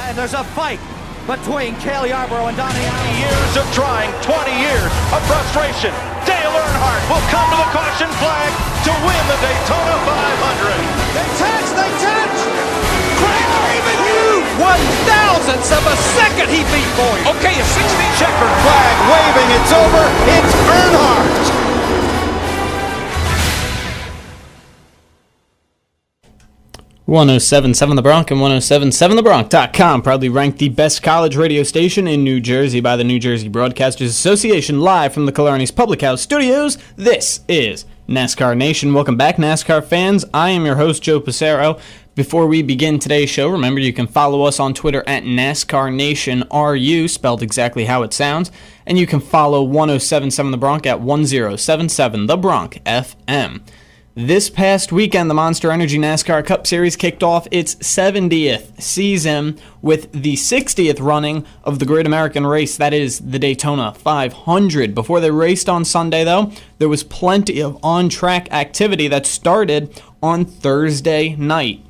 And there's a fight between Cale Yarborough and Donnie Allen. Years of trying, 20 years of frustration. Dale Earnhardt will come to the caution flag to win the Daytona 500. They touch! Craig even you! 1,000ths of a second he beat Boyd. Okay, a 60 checkered flag waving. It's over. It's Earnhardt. 107.7 The Bronc and 107.7thebronc.com proudly ranked the best college radio station in New Jersey by the New Jersey Broadcasters Association, live from the Killarney's Public House Studios. This is NASCAR Nation. Welcome back, NASCAR fans. I am your host, Joe Passero. Before we begin today's show, remember you can follow us on Twitter at NASCAR Nation RU, spelled exactly how it sounds, and you can follow 107.7 The Bronc at 1077 The Bronc FM. This past weekend, the Monster Energy NASCAR Cup Series kicked off its 70th season with the 60th running of the Great American Race, that is the Daytona 500. Before they raced on Sunday, though, there was plenty of on-track activity that started on Thursday night.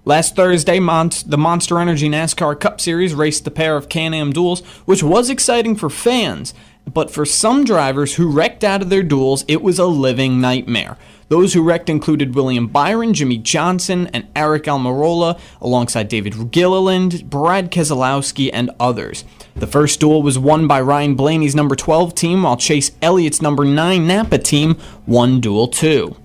Last Thursday, the Monster Energy NASCAR Cup Series raced the pair of Can-Am duels, which was exciting for fans. But for some drivers who wrecked out of their duels, it was a living nightmare. Those who wrecked included William Byron, Jimmy Johnson, and Eric Almirola, alongside David Gilliland, Brad Keselowski, and others. The first duel was won by Ryan Blaney's number 12 team, while Chase Elliott's number 9 Napa team won Duel 2.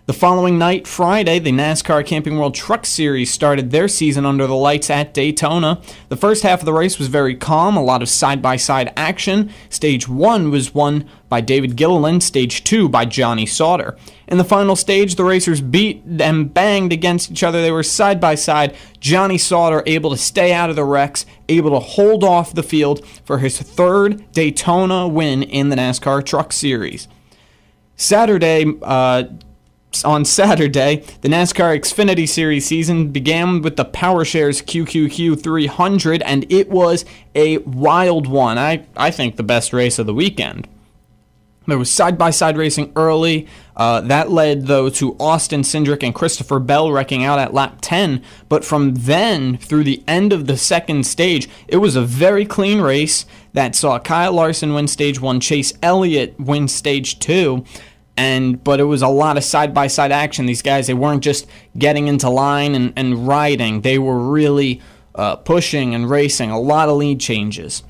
The following night, Friday, the NASCAR Camping World Truck Series started their season under the lights at Daytona. The first half of the race was very calm, a lot of side-by-side action. Stage 1 was won by David Gilliland, Stage 2 by Johnny Sauter. In the final stage, the racers beat and banged against each other. They were side-by-side. Johnny Sauter able to stay out of the wrecks, able to hold off the field for his third Daytona win in the NASCAR Truck Series. On Saturday, the NASCAR Xfinity Series season began with the PowerShares QQQ 300, and it was a wild one. I think the best race of the weekend. There was side-by-side racing early. That led, though, to Austin Cindric and Christopher Bell wrecking out at lap 10. But from then through the end of the second stage, it was a very clean race that saw Kyle Larson win Stage 1, Chase Elliott win Stage 2. But it was a lot of side-by-side action. These guys, they weren't just getting into line and riding. They were really pushing and racing. A lot of lead changes.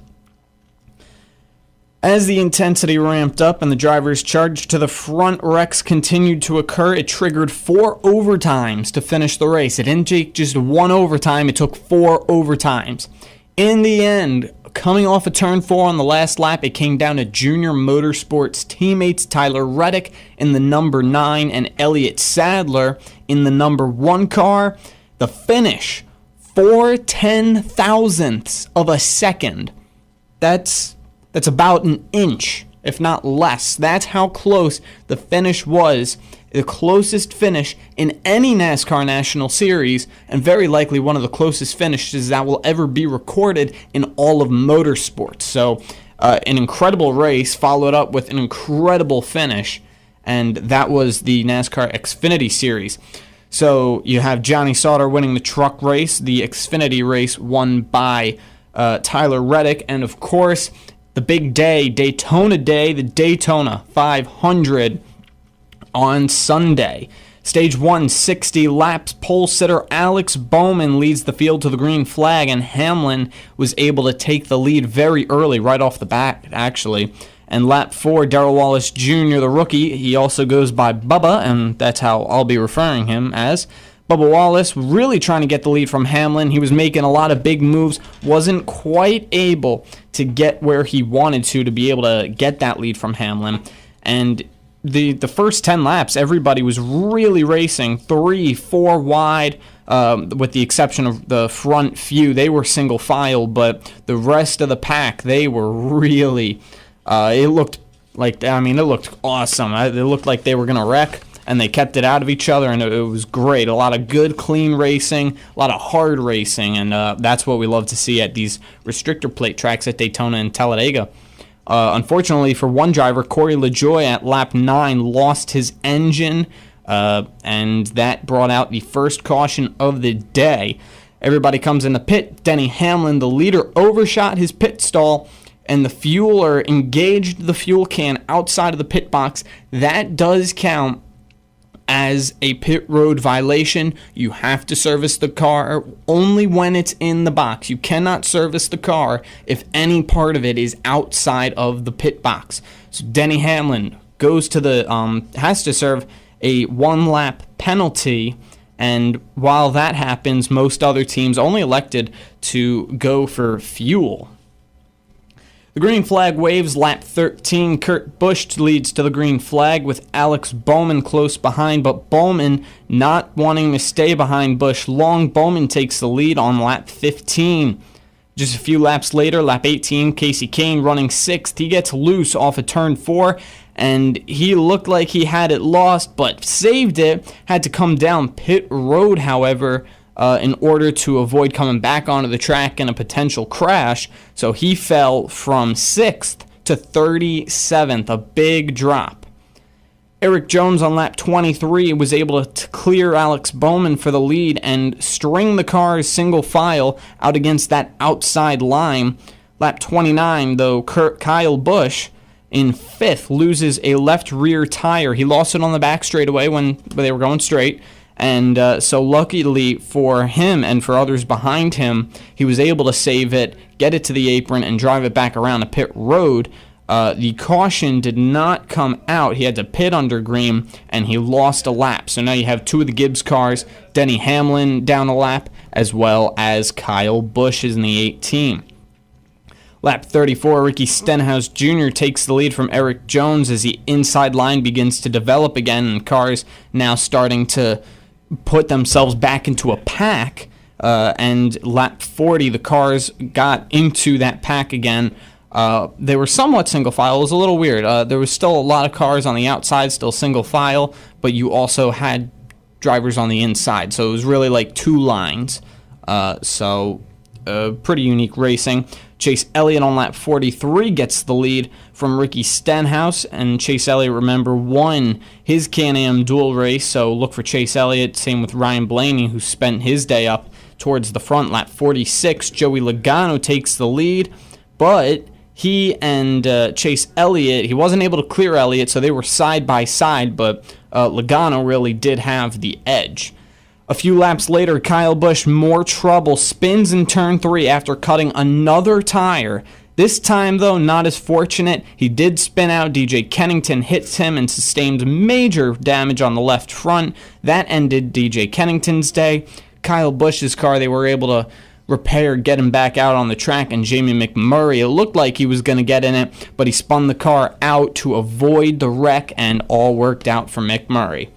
As the intensity ramped up and the drivers charged to the front, wrecks continued to occur. It triggered 4 overtimes to finish the race. It didn't take just 1 overtime. It took 4 overtimes. In the end, coming off of turn 4 on the last lap, it came down to Junior Motorsports teammates Tyler Reddick in the number 9 and Elliott Sadler in the number 1 car. The finish, 4/10,000ths of a second. That's about an inch, if not less. That's how close the finish was. The closest finish in any NASCAR National Series, and very likely one of the closest finishes that will ever be recorded in all of motorsports. So an incredible race followed up with an incredible finish, and that was the NASCAR Xfinity Series. So you have Johnny Sauter winning the truck race, the Xfinity race won by Tyler Reddick, and of course the big day, Daytona Day, the Daytona 500 on Sunday. Stage 1, 60 laps. Pole sitter Alex Bowman leads the field to the green flag, and Hamlin was able to take the lead very early, right off the bat, actually. And lap 4, Darrell Wallace Jr., the rookie, he also goes by Bubba, and that's how I'll be referring him as. Bubba Wallace really trying to get the lead from Hamlin. He was making a lot of big moves, wasn't quite able to get where he wanted to be able to get that lead from Hamlin. And the first 10 laps, everybody was really racing 3-4 wide, with the exception of the front few. They were single file, but the rest of the pack, they were really, it looked awesome. It looked like they were going to wreck, and they kept it out of each other, and it was great. A lot of good, clean racing, a lot of hard racing, and that's what we love to see at these restrictor plate tracks at Daytona and Talladega. Unfortunately for one driver, Corey LaJoie at lap 9 lost his engine, and that brought out the first caution of the day. Everybody comes in the pit. Denny Hamlin, the leader, overshot his pit stall, and the fueler engaged the fuel can outside of the pit box. That does count as a pit road violation. You have to service the car only when it's in the box. You cannot service the car if any part of it is outside of the pit box. So Denny Hamlin goes to has to serve a 1-lap penalty, and while that happens, most other teams only elected to go for fuel. The green flag waves lap 13. Kurt Busch leads to the green flag with Alex Bowman close behind, but Bowman not wanting to stay behind Busch long. Bowman takes the lead on lap 15. Just a few laps later, lap 18, Casey Kane running 6th. He gets loose off of turn 4, and he looked like he had it lost, but saved it. Had to come down pit road, however, in order to avoid coming back onto the track in a potential crash. So he fell from 6th to 37th, a big drop. Eric Jones on lap 23 was able to clear Alex Bowman for the lead and string the cars single file out against that outside line. Lap 29, though, Kyle Busch in 5th loses a left rear tire. He lost it on the back straightaway when they were going straight. And so luckily for him and for others behind him, he was able to save it, get it to the apron, and drive it back around the pit road. The caution did not come out. He had to pit under green, and he lost a lap. So now you have 2 of the Gibbs cars, Denny Hamlin down a lap, as well as Kyle Busch is in the 18. Lap 34, Ricky Stenhouse Jr. takes the lead from Eric Jones as the inside line begins to develop again, and cars now starting to put themselves back into a pack, and lap 40, the cars got into that pack again. They were somewhat single file. It was a little weird. There was still a lot of cars on the outside, still single file, but you also had drivers on the inside, so it was really like 2 lines. Pretty unique racing. Chase Elliott on lap 43 gets the lead from Ricky Stenhouse, and Chase Elliott, remember, won his Can-Am dual race, so look for Chase Elliott. Same with Ryan Blaney, who spent his day up towards the front. Lap 46, Joey Logano takes the lead, but he and Chase Elliott, he wasn't able to clear Elliott, so they were side by side, but Logano really did have the edge. A few laps later, Kyle Busch, more trouble, spins in turn 3 after cutting another tire. This time, though, not as fortunate. He did spin out. DJ Kennington hits him and sustained major damage on the left front. That ended DJ Kennington's day. Kyle Busch's car, they were able to repair, get him back out on the track, and Jamie McMurray, it looked like he was going to get in it, but he spun the car out to avoid the wreck, and all worked out for McMurray.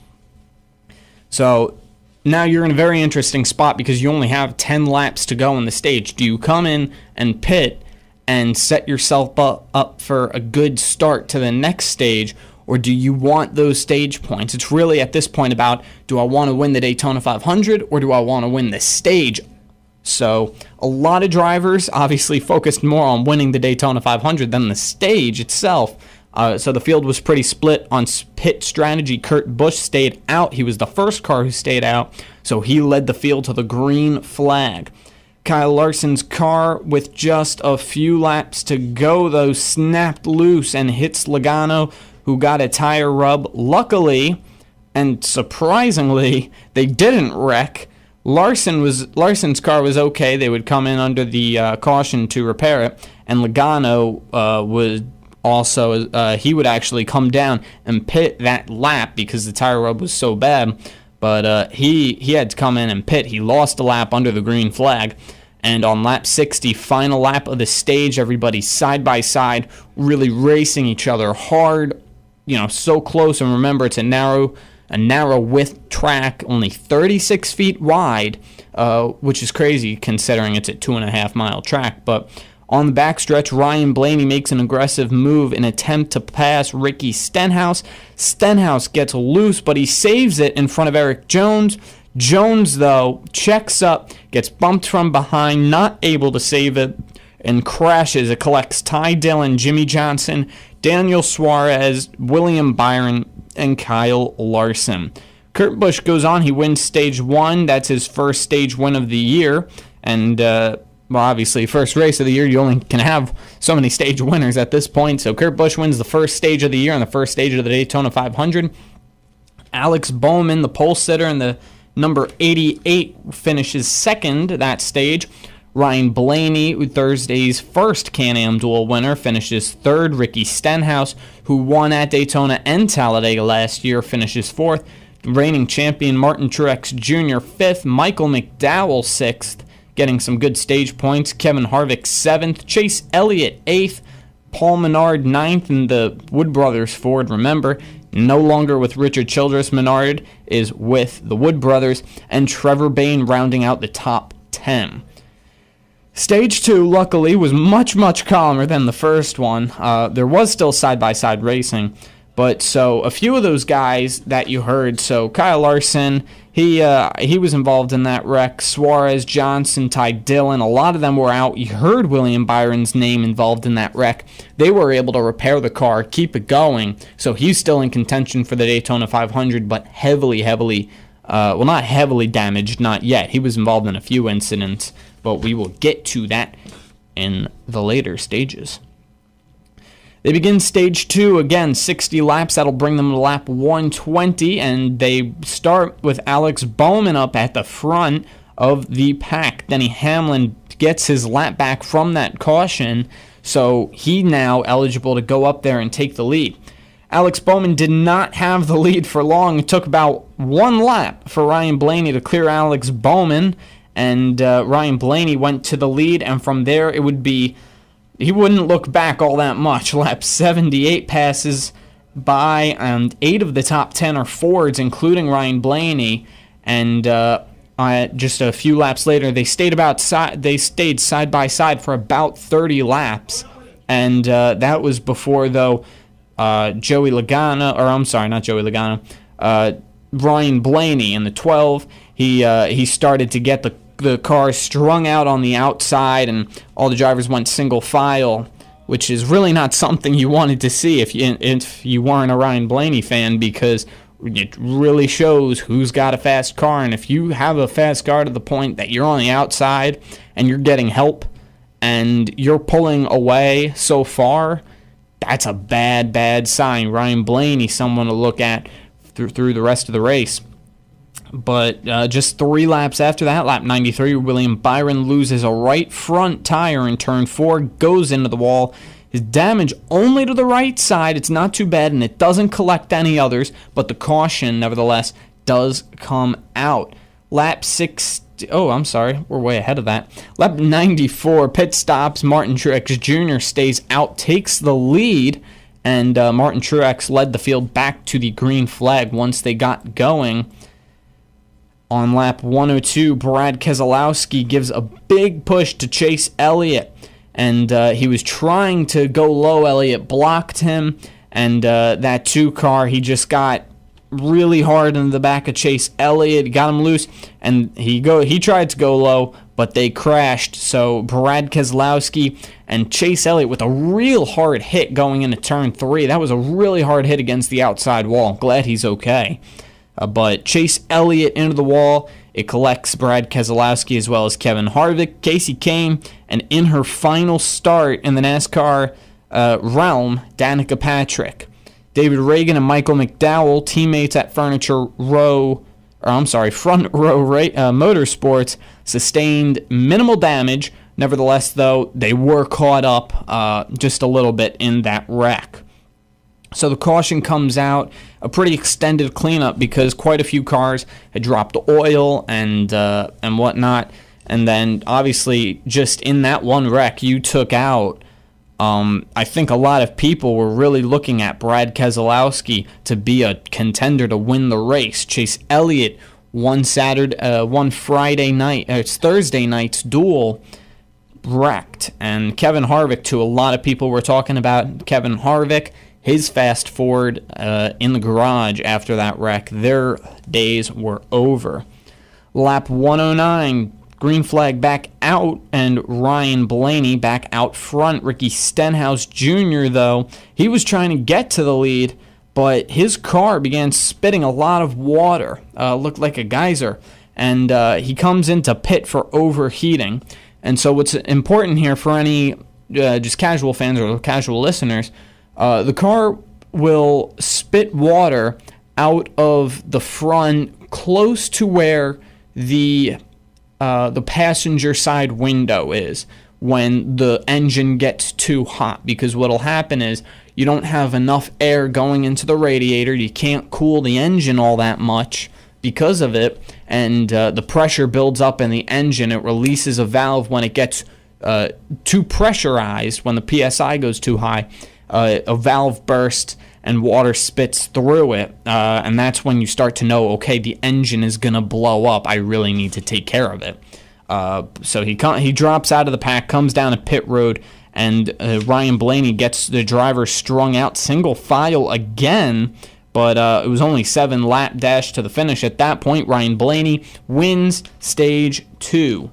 So now you're in a very interesting spot because you only have 10 laps to go in the stage. Do you come in and pit and set yourself up for a good start to the next stage, or do you want those stage points? It's really at this point about, do I want to win the Daytona 500 or do I want to win the stage? So a lot of drivers obviously focused more on winning the Daytona 500 than the stage itself. So the field was pretty split on pit strategy. Kurt Busch stayed out. He was the first car who stayed out, so he led the field to the green flag. Kyle Larson's car, with just a few laps to go, though, snapped loose and hits Logano, who got a tire rub. Luckily, and surprisingly, they didn't wreck. Larson's car was okay. They would come in under the caution to repair it, and Logano was also, he would actually come down and pit that lap because the tire rub was so bad. But he had to come in and pit. He lost a lap under the green flag. And on lap 60, final lap of the stage, everybody side by side, really racing each other hard, so close. And remember, it's a narrow width track, only 36 feet wide, which is crazy considering it's a 2.5 mile track. But on the backstretch, Ryan Blaney makes an aggressive move in an attempt to pass Ricky Stenhouse. Stenhouse gets loose, but he saves it in front of Eric Jones. Jones, though, checks up, gets bumped from behind, not able to save it, and crashes. It collects Ty Dillon, Jimmy Johnson, Daniel Suarez, William Byron, and Kyle Larson. Kurt Busch goes on. He wins stage 1. That's his first stage win of the year. And, well, obviously, first race of the year, you only can have so many stage winners at this point. So Kurt Busch wins the first stage of the year on the first stage of the Daytona 500. Alex Bowman, the pole sitter, and the number 88 finishes second that stage. Ryan Blaney, Thursday's first Can-Am dual winner, finishes third. Ricky Stenhouse, who won at Daytona and Talladega last year, finishes fourth. Reigning champion Martin Truex Jr. fifth. Michael McDowell sixth, getting some good stage points. Kevin Harvick seventh. Chase Elliott eighth. Paul Menard ninth, and the Wood Brothers Ford, remember, no longer with Richard Childress. Menard is with the Wood Brothers, and Trevor Bayne rounding out the top 10. Stage 2, luckily, was much, much calmer than the first one. There was still side-by-side racing, but so a few of those guys that you heard, so Kyle Larson, he was involved in that wreck. Suarez, Johnson, Ty Dillon, a lot of them were out. You heard William Byron's name involved in that wreck. They were able to repair the car, keep it going, so he's still in contention for the Daytona 500, but heavily, well, not heavily damaged, not yet. He was involved in a few incidents, but we will get to that in the later stages. They begin stage 2, again, 60 laps. That'll bring them to lap 120, and they start with Alex Bowman up at the front of the pack. Denny Hamlin gets his lap back from that caution, so he now eligible to go up there and take the lead. Alex Bowman did not have the lead for long. It took about one lap for Ryan Blaney to clear Alex Bowman, and Ryan Blaney went to the lead, and from there it would be, he wouldn't look back all that much. Lap 78 passes by, and 8 of the top 10 are Fords, including Ryan Blaney, and just a few laps later, they stayed side by side for about 30 laps, and that was before, though, Joey Logano, or I'm sorry, not Joey Logano, Ryan Blaney in the 12, he started to get the car strung out on the outside, and all the drivers went single file, which is really not something you wanted to see if you weren't a Ryan Blaney fan, because it really shows who's got a fast car, and if you have a fast car to the point that you're on the outside and you're getting help and you're pulling away so far, that's a bad, bad sign. Ryan Blaney, someone to look at through the rest of the race. But just 3 laps after that, lap 93, William Byron loses a right front tire in turn 4, goes into the wall. His damage only to the right side. It's not too bad, and it doesn't collect any others, but the caution, nevertheless, does come out. Lap 6. Oh, I'm sorry. We're way ahead of that. Lap 94, pit stops. Martin Truex Jr. stays out, takes the lead, and Martin Truex led the field back to the green flag once they got going. On lap 102, Brad Keselowski gives a big push to Chase Elliott, and he was trying to go low. Elliott blocked him, and that 2 car, he just got really hard into the back of Chase Elliott, got him loose, and he tried to go low, but they crashed. So Brad Keselowski and Chase Elliott with a real hard hit going into turn 3. That was a really hard hit against the outside wall. Glad he's okay. But Chase Elliott into the wall. It collects Brad Keselowski as well as Kevin Harvick, Casey Kane, and in her final start in the NASCAR realm, Danica Patrick. David Reagan and Michael McDowell, teammates at Front Row Motorsports, sustained minimal damage. Nevertheless, though, they were caught up just a little bit in that wreck. So the caution comes out, a pretty extended cleanup because quite a few cars had dropped oil and whatnot. And then, obviously, just in that one wreck, you took out, I think a lot of people were really looking at Brad Keselowski to be a contender to win the race. Chase Elliott one Friday night, it's Thursday night's duel, wrecked. And Kevin Harvick, too, a lot of people were talking about Kevin Harvick. His fast Ford in the garage after that wreck, their days were over. Lap 109, green flag back out, and Ryan Blaney back out front. Ricky Stenhouse Jr., though, he was trying to get to the lead, but his car began spitting a lot of water, looked like a geyser, and he comes into pit for overheating. And so what's important here for any just casual fans or casual listeners, the car will spit water out of the front close to where the passenger side window is when the engine gets too hot, because what'll happen is you don't have enough air going into the radiator. You can't cool the engine all that much because of it, and the pressure builds up in the engine. It releases a valve when it gets too pressurized, when the PSI goes too high. A valve bursts and water spits through it, and that's when you start to know, okay, the engine is going to blow up. I really need to take care of it. So he drops out of the pack, comes down a pit road, and Ryan Blaney gets the driver strung out single file again, but it was only 7 lap dash to the finish. At that point, Ryan Blaney wins stage 2.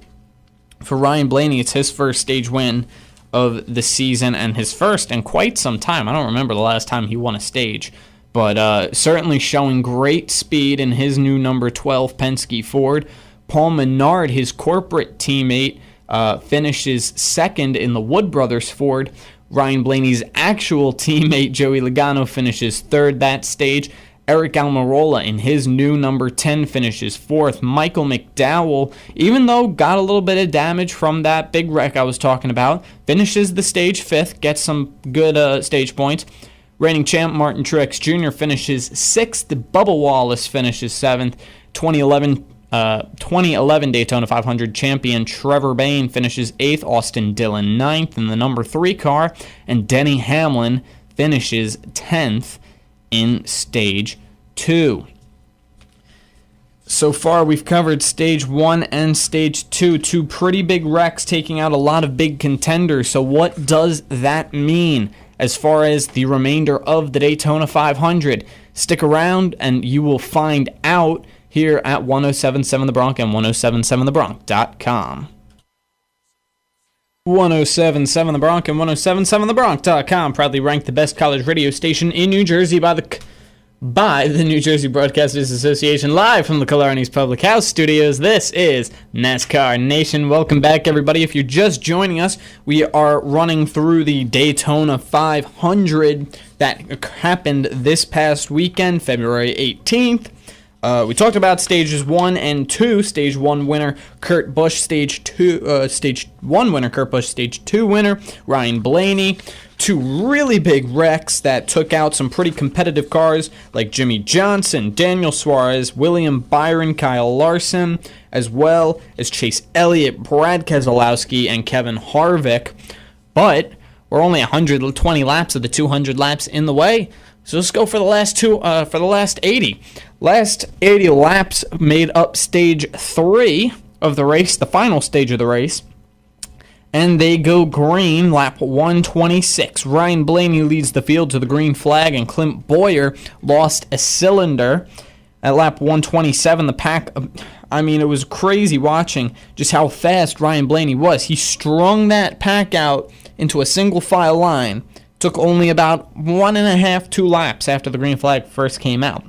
For Ryan Blaney, it's his first stage win of the season and his first in quite some time. I don't remember the last time he won a stage, but certainly showing great speed in his new number 12 Penske Ford. Paul Menard, his corporate teammate, finishes second in the Wood Brothers Ford. Ryan Blaney's actual teammate, Joey Logano, finishes third that stage. Eric Almirola in his new number 10 finishes fourth. Michael McDowell, even though got a little bit of damage from that big wreck I was talking about, finishes the stage fifth, gets some good stage points. Reigning champ Martin Truex Jr. finishes sixth. Bubba Wallace finishes seventh. 2011 Daytona 500 champion Trevor Bayne finishes 8th, Austin Dillon 9th in the number 3 car, and Denny Hamlin finishes 10th in Stage 2. So far, we've covered Stage 1 and Stage 2, 2 pretty big wrecks taking out a lot of big contenders. So what does that mean as far as the remainder of the Daytona 500? Stick around and you will find out here at 1077 The Bronc and 1077thebronc.com. 1077 The Bronc and 1077thebronc.com proudly ranked the best college radio station in New Jersey by the New Jersey Broadcasters Association, live from the Killarney's Public House Studios. This is NASCAR Nation. Welcome back, everybody. If you're just joining us, we are running through the Daytona 500 that happened this past weekend, February 18th. We talked about stages 1 and 2. Stage 1 winner Kurt Busch, stage 1 winner Kurt Busch, stage 2 winner Ryan Blaney. 2 really big wrecks that took out some pretty competitive cars like Jimmy Johnson, Daniel Suarez, William Byron, Kyle Larson, as well as Chase Elliott, Brad Keselowski, and Kevin Harvick. But we're only 120 laps of the 200 laps in the way. So let's go for the last 80. Last 80 laps made up stage 3 of the race, the final stage of the race. And they go green, lap 126. Ryan Blaney leads the field to the green flag, and Clint Bowyer lost a cylinder. At lap 127, the pack, it was crazy watching just how fast Ryan Blaney was. He strung that pack out into a single file line. Took only about 2 laps after the green flag first came out.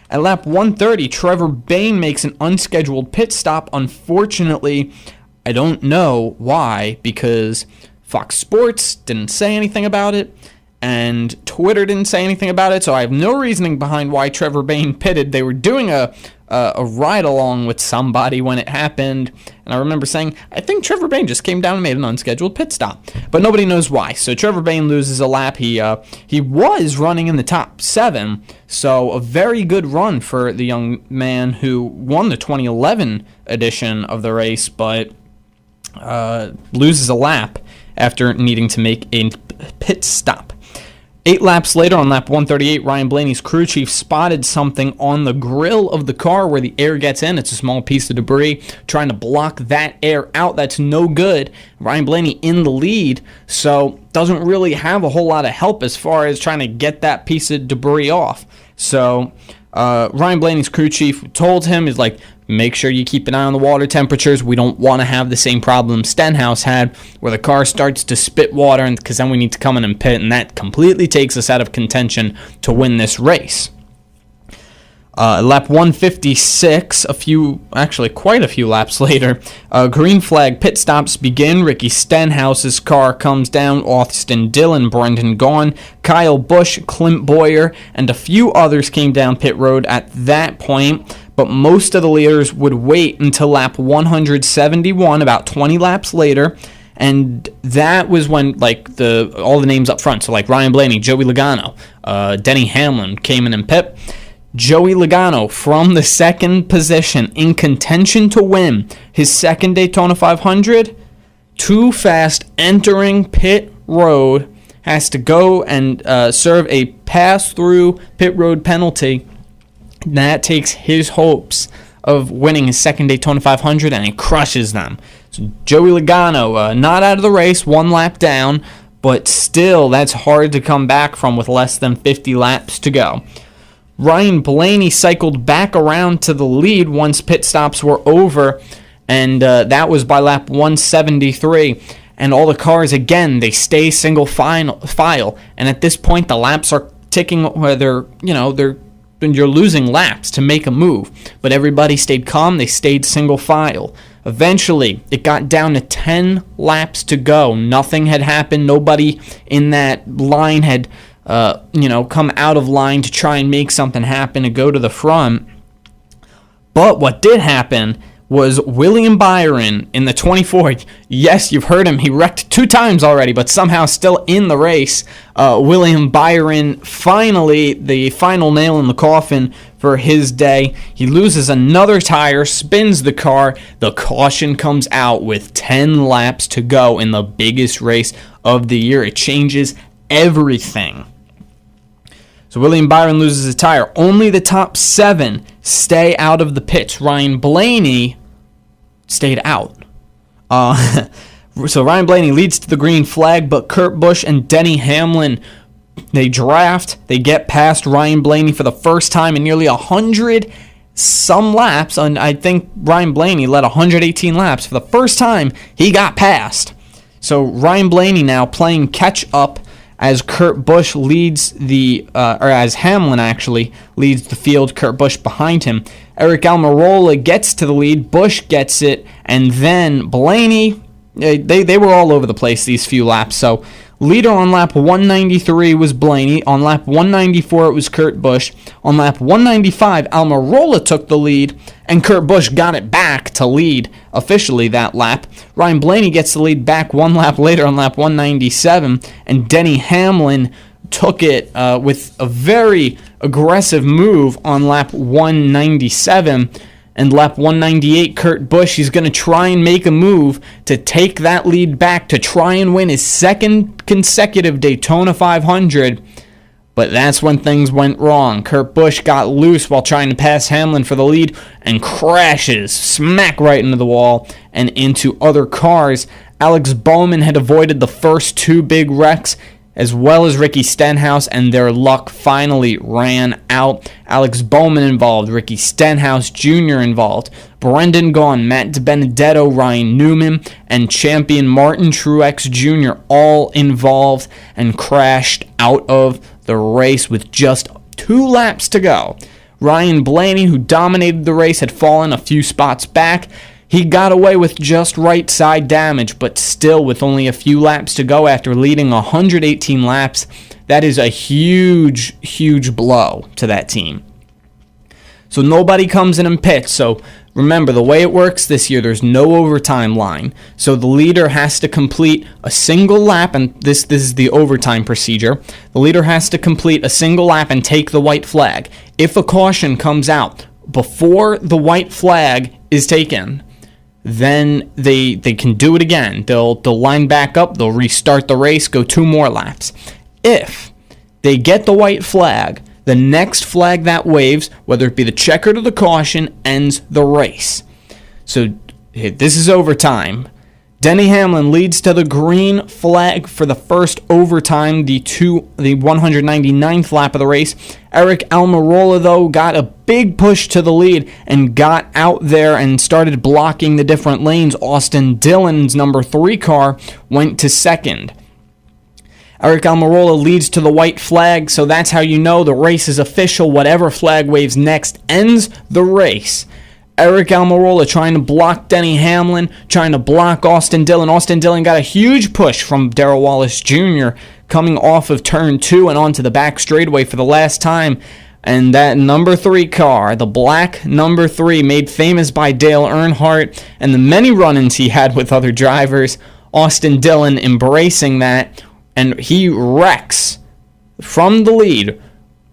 At lap 130, Trevor Bayne makes an unscheduled pit stop. Unfortunately, I don't know why, because Fox Sports didn't say anything about it, and Twitter didn't say anything about it, so I have no reasoning behind why Trevor Bayne pitted. They were doing a ride-along with somebody when it happened, and I remember saying, I think Trevor Bayne just came down and made an unscheduled pit stop, but nobody knows why. So Trevor Bayne loses a lap. He was running in the top 7, so a very good run for the young man who won the 2011 edition of the race, but loses a lap after needing to make a pit stop. 8 laps later, on lap 138, Ryan Blaney's crew chief spotted something on the grill of the car where the air gets in. It's a small piece of debris, trying to block that air out. That's no good. Ryan Blaney in the lead, so doesn't really have a whole lot of help as far as trying to get that piece of debris off. So Ryan Blaney's crew chief told him, he's like, Make sure you keep an eye on the water temperatures. We don't want to have the same problem Stenhouse had, where the car starts to spit water, because then we need to come in and pit, and that completely takes us out of contention to win this race. Lap 156, quite a few laps later, green flag pit stops begin. Ricky Stenhouse's car comes down. Austin Dillon, Brendan Gaughan, Kyle Busch, Clint Bowyer, and a few others came down pit road at that point, but most of the leaders would wait until lap 171, about 20 laps later, and that was when all the names up front, so like Ryan Blaney, Joey Logano, Denny Hamlin came in and pit. Joey Logano from the second position in contention to win his second Daytona 500, too fast entering pit road, has to go and serve a pass-through pit road penalty. That takes his hopes of winning his second Daytona 500, and he crushes them. So Joey Logano not out of the race, one lap down, but still that's hard to come back from with less than 50 laps to go. Ryan Blaney cycled back around to the lead once pit stops were over, and that was by lap 173. And all the cars, again, they stay single file. And at this point, the laps are ticking, where you're losing laps to make a move. But everybody stayed calm. They stayed single file. Eventually, it got down to 10 laps to go. Nothing had happened. Nobody in that line had come out of line to try and make something happen and go to the front. But what did happen was William Byron in the 24. Yes, you've heard him. He wrecked 2 times already, but somehow still in the race. William Byron, finally, the final nail in the coffin for his day. He loses another tire, spins the car. The caution comes out with 10 laps to go in the biggest race of the year. It changes everything. So William Byron loses a tire. Only the top 7 stay out of the pits. Ryan Blaney stayed out. So Ryan Blaney leads to the green flag, but Kurt Busch and Denny Hamlin, they draft. They get past Ryan Blaney for the first time in nearly 100 some laps. And I think Ryan Blaney led 118 laps. For the first time, he got past. So Ryan Blaney now playing catch up as Kurt Busch leads as Hamlin actually leads the field, Kurt Busch behind him. Eric Almirola gets to the lead, Busch gets it, and then Blaney, they were all over the place these few laps. So leader on lap 193 was Blaney. On lap 194 it was Kurt Busch. On lap 195 Almirola took the lead, and Kurt Busch got it back to lead officially that lap. Ryan Blaney gets the lead back one lap later on lap 197, and Denny Hamlin took it with a very aggressive move on lap 197. And lap 198, Kurt Busch, he's going to try and make a move to take that lead back to try and win his second consecutive Daytona 500. But that's when things went wrong. Kurt Busch got loose while trying to pass Hamlin for the lead and crashes smack right into the wall and into other cars. Alex Bowman had avoided the first 2 big wrecks, as well as Ricky Stenhouse, and their luck finally ran out. Alex Bowman involved, Ricky Stenhouse Jr. involved, Brendan Gaughan, Matt DiBenedetto, Ryan Newman, and champion Martin Truex Jr. all involved and crashed out of the race with just 2 laps to go. Ryan Blaney, who dominated the race, had fallen a few spots back. He got away with just right side damage, but still with only a few laps to go after leading 118 laps, that is a huge, huge blow to that team. So nobody comes in and pits. So remember, the way it works this year, there's no overtime line. So the leader has to complete a single lap, and this is the overtime procedure. The leader has to complete a single lap and take the white flag. If a caution comes out before the white flag is taken, then they can do it again. They'll line back up, they'll restart the race, go 2 more laps. If they get the white flag, the next flag that waves, whether it be the checkered or the caution, ends the race. So this is overtime. Denny Hamlin leads to the green flag for the first overtime, the 199th lap of the race. Eric Almirola, though, got a big push to the lead and got out there and started blocking the different lanes. Austin Dillon's number 3 car went to second. Eric Almirola leads to the white flag, so that's how you know the race is official. Whatever flag waves next ends the race. Eric Almirola trying to block Denny Hamlin, trying to block Austin Dillon. Austin Dillon got a huge push from Darrell Wallace Jr. coming off of turn 2 and onto the back straightaway for the last time. And that number 3 car, the black number 3, made famous by Dale Earnhardt and the many run-ins he had with other drivers, Austin Dillon embracing that, and he wrecks from the lead.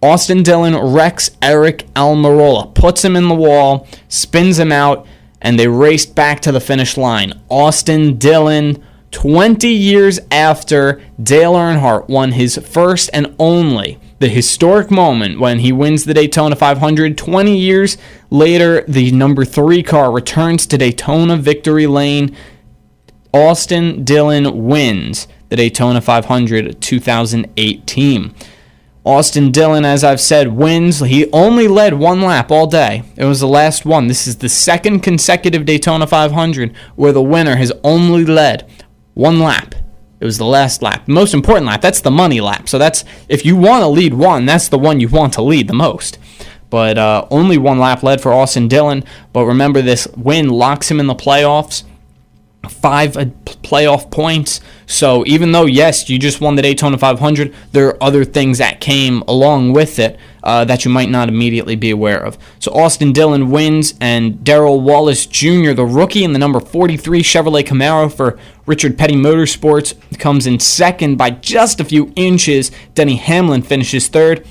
Austin Dillon wrecks Eric Almirola, puts him in the wall, spins him out, and they raced back to the finish line. Austin Dillon, 20 years after Dale Earnhardt won his first and only, the historic moment when he wins the Daytona 500. 20 years later, the number 3 car returns to Daytona victory lane. Austin Dillon wins the Daytona 500 2018. Austin Dillon, as I've said, wins. He only led 1 lap all day. It was the last one. This is the second consecutive Daytona 500 where the winner has only led 1 lap. It was the last lap. The most important lap. That's the money lap. So that's, if you want to lead one, that's the one you want to lead the most. But only 1 lap led for Austin Dillon. But remember, this win locks him in the playoffs. 5 playoff points. So even though, yes, you just won the Daytona 500, there are other things that came along with it that you might not immediately be aware of. So Austin Dillon wins, and Darrell Wallace Jr., the rookie in the number 43 Chevrolet Camaro for Richard Petty Motorsports, comes in second by just a few inches. Denny Hamlin finishes third.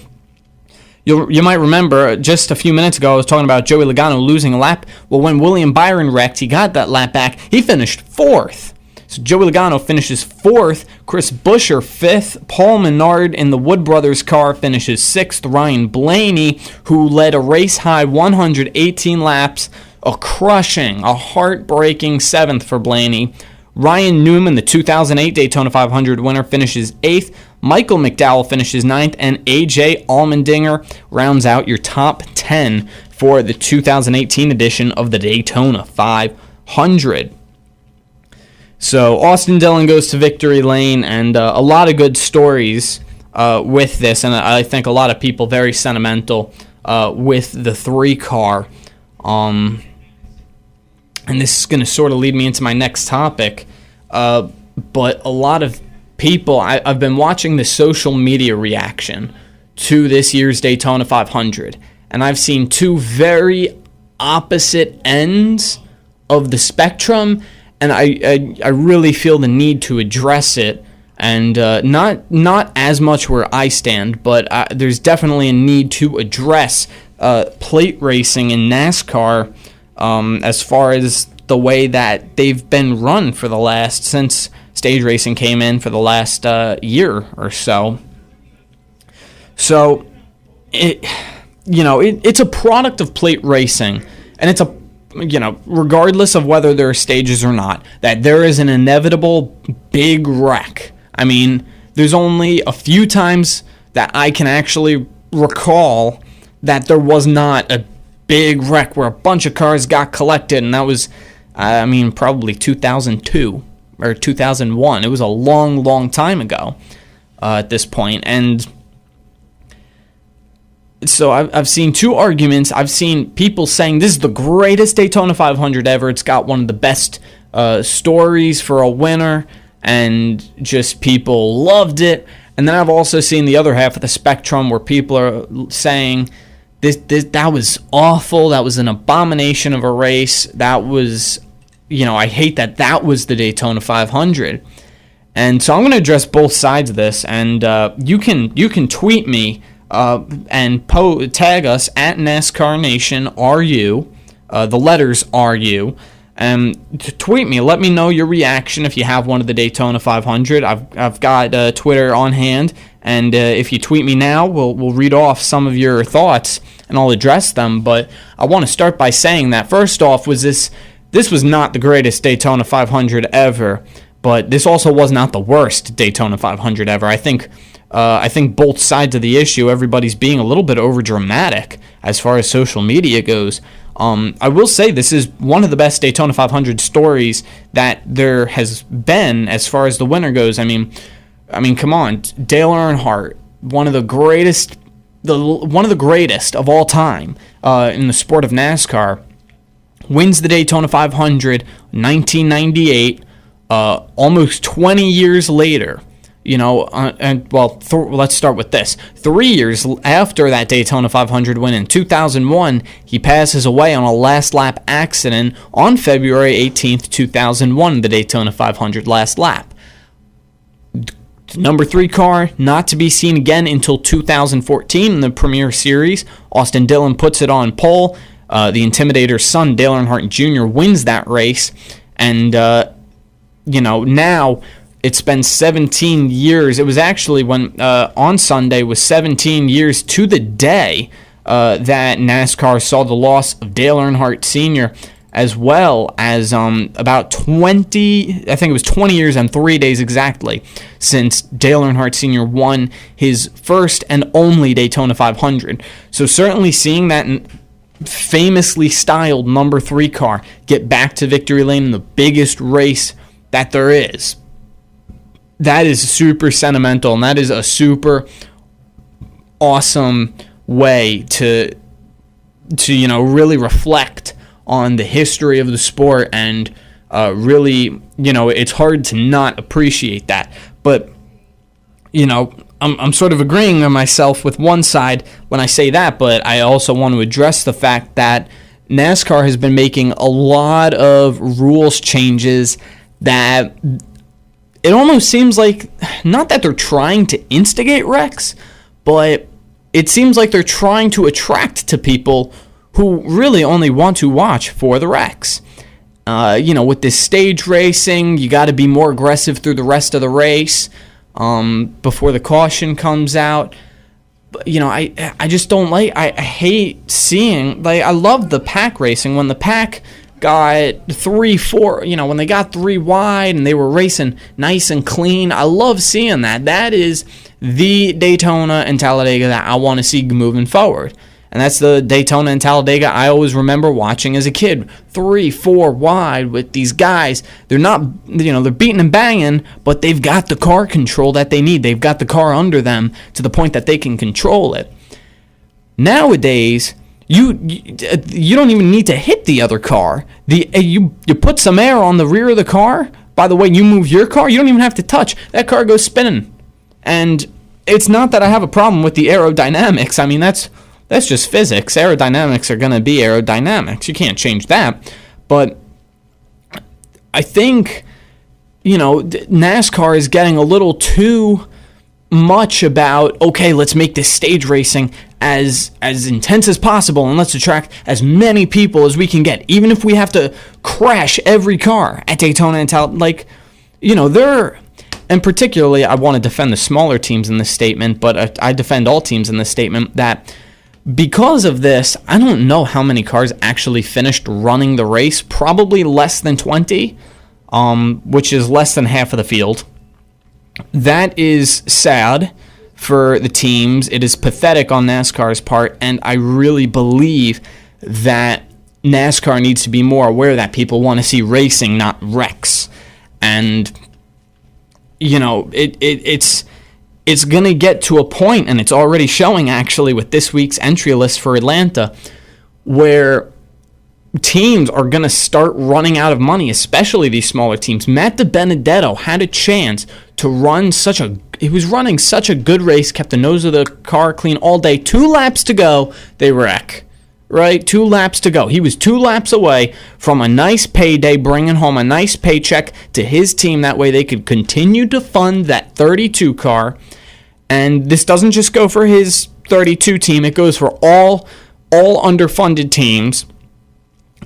You might remember just a few minutes ago I was talking about Joey Logano losing a lap. Well, when William Byron wrecked, he got that lap back. He finished 4th. So Joey Logano finishes 4th. Chris Buescher 5th. Paul Menard in the Wood Brothers car finishes 6th. Ryan Blaney, who led a race-high 118 laps, a heartbreaking 7th for Blaney. Ryan Newman, the 2008 Daytona 500 winner, finishes 8th. Michael McDowell finishes 9th, and A.J. Allmendinger rounds out your top 10 for the 2018 edition of the Daytona 500. So Austin Dillon goes to victory lane, and a lot of good stories with this, and I think a lot of people very sentimental with the 3 car. And this is going to sort of lead me into my next topic, but a lot of people, I've been watching the social media reaction to this year's Daytona 500, and I've seen 2 very opposite ends of the spectrum, and I really feel the need to address it, and not as much where I stand, but there's definitely a need to address plate racing in NASCAR as far as the way that they've been run for the last, since stage racing came in, for the last year or so. So it's a product of plate racing, and it's regardless of whether there are stages or not, that there is an inevitable big wreck. I mean, there's only a few times that I can actually recall that there was not a big wreck where a bunch of cars got collected, and that was, probably 2002 or 2001. It was a long, long time ago at this point. And so I've seen 2 arguments. I've seen people saying this is the greatest Daytona 500 ever. It's got one of the best stories for a winner, and just people loved it. And then I've also seen the other half of the spectrum where people are saying that was awful. That was an abomination of a race. That was, I hate that was the Daytona 500. And so I'm going to address both sides of this. And you can tweet me and tag us at NASCAR Nation RU. The letters RU. Tweet me. Let me know your reaction if you have one of the Daytona 500. I've got Twitter on hand. And if you tweet me now, we'll read off some of your thoughts, and I'll address them. But I want to start by saying that, first off, was this this was not the greatest Daytona 500 ever, but this also was not the worst Daytona 500 ever. I think both sides of the issue, everybody's being a little bit overdramatic as far as social media goes. I will say this is one of the best Daytona 500 stories that there has been as far as the winner goes. I mean, come on, Dale Earnhardt, one of the greatest of all time in the sport of NASCAR, wins the Daytona 500, 1998, almost 20 years later. Let's start with this. 3 years after that Daytona 500 win in 2001, he passes away on a last lap accident on February 18th, 2001, the Daytona 500 last lap. Number 3 car, not to be seen again until 2014 in the Premier Series. Austin Dillon puts it on pole. The Intimidator's son, Dale Earnhardt Jr., wins that race. And, now it's been 17 years. It was actually when on Sunday was 17 years to the day that NASCAR saw the loss of Dale Earnhardt Sr., as well as about 20 years and 3 days exactly since Dale Earnhardt Sr. won his first and only Daytona 500. So certainly seeing that famously styled number 3 car get back to victory lane in the biggest race that there is, that is super sentimental, and that is a super awesome way to really reflect on the history of the sport, and really, it's hard to not appreciate that. But, I'm sort of agreeing with myself with one side when I say that, but I also want to address the fact that NASCAR has been making a lot of rules changes that it almost seems like, not that they're trying to instigate wrecks, but it seems like they're trying to attract to people who really only want to watch for the wrecks. With this stage racing, you got to be more aggressive through the rest of the race before the caution comes out. But, I just don't like, I hate seeing, I love the pack racing when the pack got 3-4, when they got 3 wide and they were racing nice and clean. I love seeing that. That is the Daytona and Talladega that I want to see moving forward. And that's the Daytona and Talladega I always remember watching as a kid. 3-4 wide with these guys. They're not, they're beating and banging, but they've got the car control that they need. They've got the car under them to the point that they can control it. Nowadays, you don't even need to hit the other car. You put some air on the rear of the car. By the way, you move your car, you don't even have to touch. That car goes spinning. And it's not that I have a problem with the aerodynamics. I mean, that's just physics. Aerodynamics are going to be aerodynamics. You can't change that. But I think, NASCAR is getting a little too much about, okay, let's make this stage racing as intense as possible and let's attract as many people as we can get, even if we have to crash every car at Daytona and Talladega. And particularly, I want to defend the smaller teams in this statement, but I defend all teams in this statement, that because of this, I don't know how many cars actually finished running the race. Probably less than 20, which is less than half of the field. That is sad for the teams. It is pathetic on NASCAR's part, and I really believe that NASCAR needs to be more aware that people want to see racing, not wrecks. And, it's going to get to a point, and it's already showing actually with this week's entry list for Atlanta, where teams are going to start running out of money, especially these smaller teams. Matt DiBenedetto had a chance to run he was running such a good race, kept the nose of the car clean all day. 2 laps to go, they wreck. Right? 2 laps to go. He was 2 laps away from a nice payday, bringing home a nice paycheck to his team. That way they could continue to fund that 32 car. And this doesn't just go for his 32 team. It goes for all underfunded teams.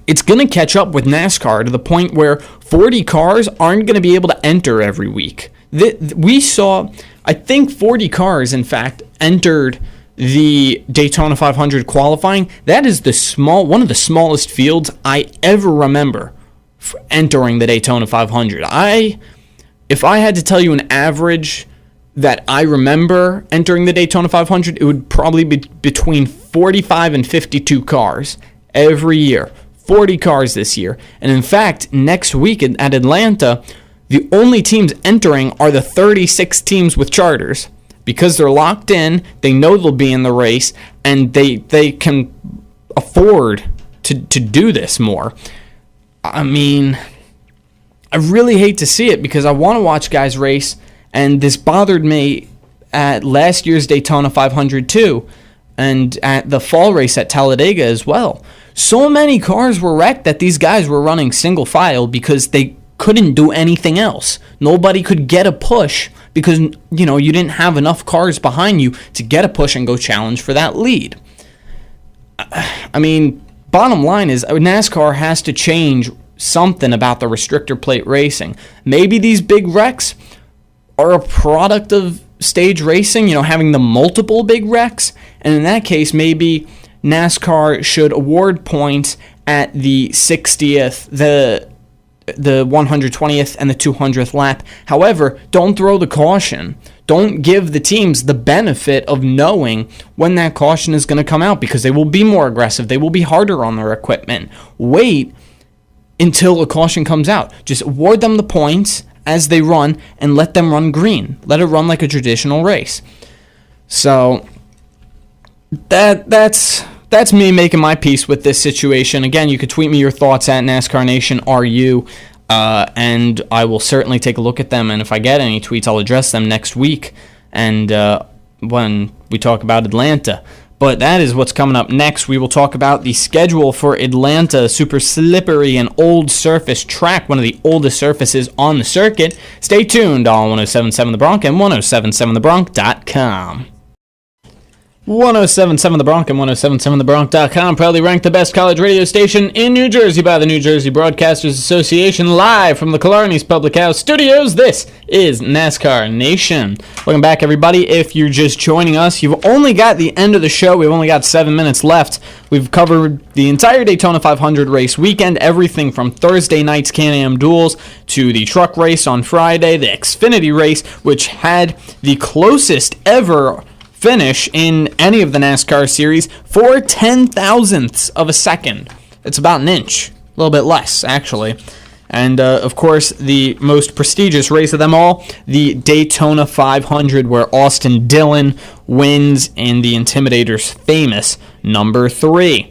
It's going to catch up with NASCAR to the point where 40 cars aren't going to be able to enter every week. We saw, I think 40 cars, in fact, entered the Daytona 500 qualifying. That is one of the smallest fields I ever remember entering the Daytona 500. If I had to tell you an average that I remember entering the Daytona 500, it would probably be between 45 and 52 cars every year. 40 cars this year. And in fact, next week at Atlanta, the only teams entering are the 36 teams with charters. Because they're locked in, they know they'll be in the race, and they can afford to do this more. I mean, I really hate to see it because I want to watch guys race, and this bothered me at last year's Daytona 500 too, and at the fall race at Talladega as well. So many cars were wrecked that these guys were running single file because they couldn't do anything else. Nobody could get a push because, you didn't have enough cars behind you to get a push and go challenge for that lead. I mean, bottom line is NASCAR has to change something about the restrictor plate racing. Maybe these big wrecks are a product of stage racing, having the multiple big wrecks, and in that case, maybe NASCAR should award points at the 60th, the 120th, and the 200th lap. However, don't throw the caution. Don't give the teams the benefit of knowing when that caution is going to come out because they will be more aggressive. They will be harder on their equipment. Wait until a caution comes out. Just award them the points as they run and let them run green. Let it run like a traditional race. So that's me making my peace with this situation. Again, you could tweet me your thoughts at NASCAR Nation RU, and I will certainly take a look at them. And if I get any tweets, I'll address them next week and when we talk about Atlanta. But that is what's coming up next. We will talk about the schedule for Atlanta, super slippery and old surface track, one of the oldest surfaces on the circuit. Stay tuned on 107.7 The Bronc and 107.7thebronc.com. 107.7 The Bronc and 107.7thebronc.com proudly ranked the best college radio station in New Jersey by the New Jersey Broadcasters Association, live from the Killarney's Public House Studios. This is NASCAR Nation. Welcome back, everybody. If you're just joining us, you've only got the end of the show. We've only got 7 minutes left. We've covered the entire Daytona 500 race weekend, everything from Thursday night's Can-Am duels to the truck race on Friday, the Xfinity race, which had the closest ever finish in any of the NASCAR series for 0.010 of a second. It's about an inch, a little bit less actually. And of course, the most prestigious race of them all, the Daytona 500, where Austin Dillon wins in the Intimidator's famous number 3.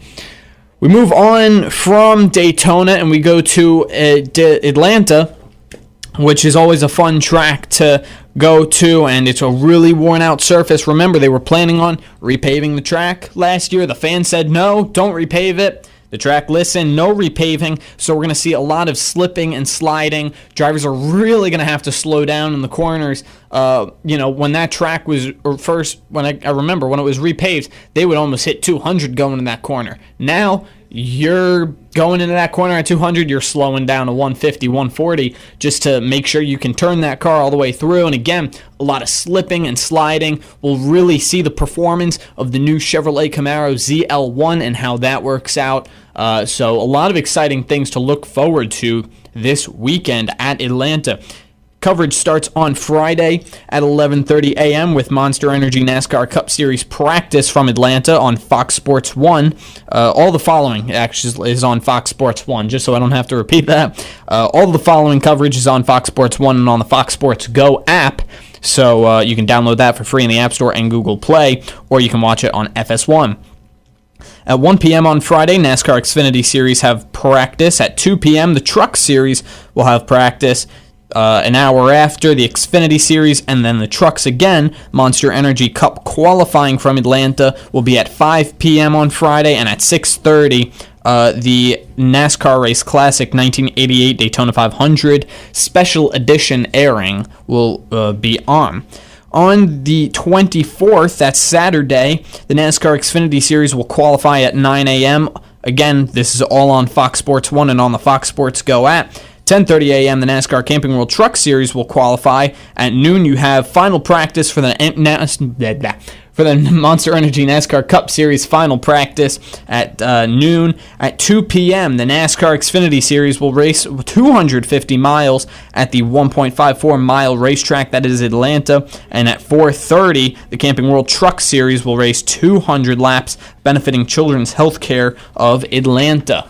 We move on from Daytona and we go to Atlanta, which is always a fun track to go to, and it's a really worn-out surface. Remember, they were planning on repaving the track last year. The fans said, no, don't repave it. The track listened, no repaving, so we're going to see a lot of slipping and sliding. Drivers are really going to have to slow down in the corners. When that track was I remember when it was repaved, they would almost hit 200 going in that corner. Now, you're going into that corner at 200, you're slowing down to 150, 140 just to make sure you can turn that car all the way through. And again, a lot of slipping and sliding. We'll really see the performance of the new Chevrolet Camaro ZL1 and how that works out. So a lot of exciting things to look forward to this weekend at Atlanta. Coverage starts on Friday at 11:30 a.m. with Monster Energy NASCAR Cup Series practice from Atlanta on Fox Sports 1. All the following actually is on Fox Sports 1, just so I don't have to repeat that. All the following coverage is on Fox Sports 1 and on the Fox Sports Go app. So you can download that for free in the App Store and Google Play, or you can watch it on FS1. At 1 p.m. on Friday, NASCAR Xfinity Series have practice. At 2 p.m., the Truck Series will have practice. An hour after, the Xfinity Series, and then the trucks again. Monster Energy Cup qualifying from Atlanta will be at 5 p.m. on Friday, and at 6:30, the NASCAR Race Classic 1988 Daytona 500 Special Edition airing will be on. On the 24th, that's Saturday, the NASCAR Xfinity Series will qualify at 9 a.m. Again, this is all on Fox Sports 1 and on the Fox Sports Go app. 10:30 a.m. the NASCAR Camping World Truck Series will qualify. At noon, you have final practice for the for the Monster Energy NASCAR Cup Series final practice at noon. At 2 p.m., the NASCAR Xfinity Series will race 250 miles at the 1.54-mile racetrack that is Atlanta. And at 4:30, the Camping World Truck Series will race 200 laps, benefiting Children's Healthcare of Atlanta.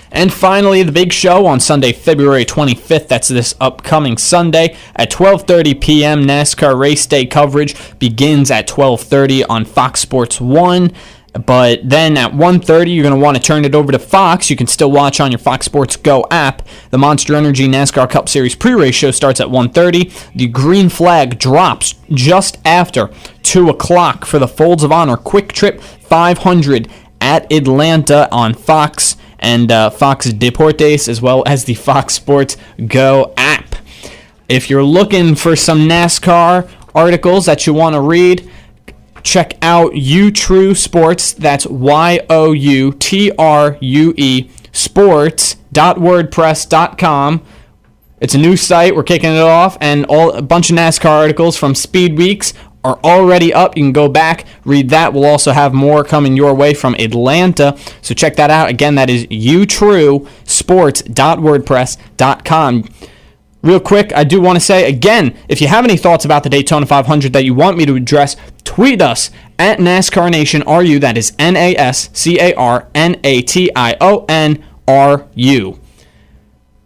And finally, the big show on Sunday, February 25th. That's this upcoming Sunday. At 12:30 p.m., NASCAR Race Day coverage begins at 12:30 on Fox Sports 1. But then at 1:30, you're going to want to turn it over to Fox. You can still watch on your Fox Sports Go app. The Monster Energy NASCAR Cup Series pre-race show starts at 1:30. The green flag drops just after 2 o'clock for the Folds of Honor Quick Trip 500 at Atlanta on Fox and Fox Deportes, as well as the Fox Sports Go app. If you're looking for some NASCAR articles that you want to read, check out YouTrue Sports. That's YOUTRUE sports.wordpress.com. It's a new site. We're kicking it off, and a bunch of NASCAR articles from Speed Weeks are already up. You can go back, read that. We'll also have more coming your way from Atlanta, so check that out. Again, that is YouTrueSports.wordpress.com. Real quick, I do want to say, again, if you have any thoughts about the Daytona 500 that you want me to address, tweet us at NASCAR Nation RU. That is NASCARNATIONRU.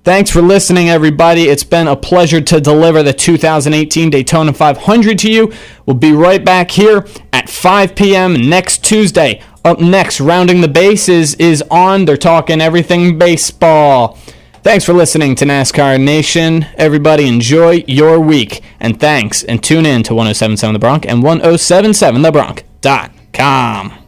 Thanks for listening, everybody. It's been a pleasure to deliver the 2018 Daytona 500 to you. We'll be right back here at 5 p.m. next Tuesday. Up next, Rounding the Bases is on. They're talking everything baseball. Thanks for listening to NASCAR Nation. Everybody enjoy your week. And thanks, and tune in to 107.7 The Bronc and 107.7thebronc.com.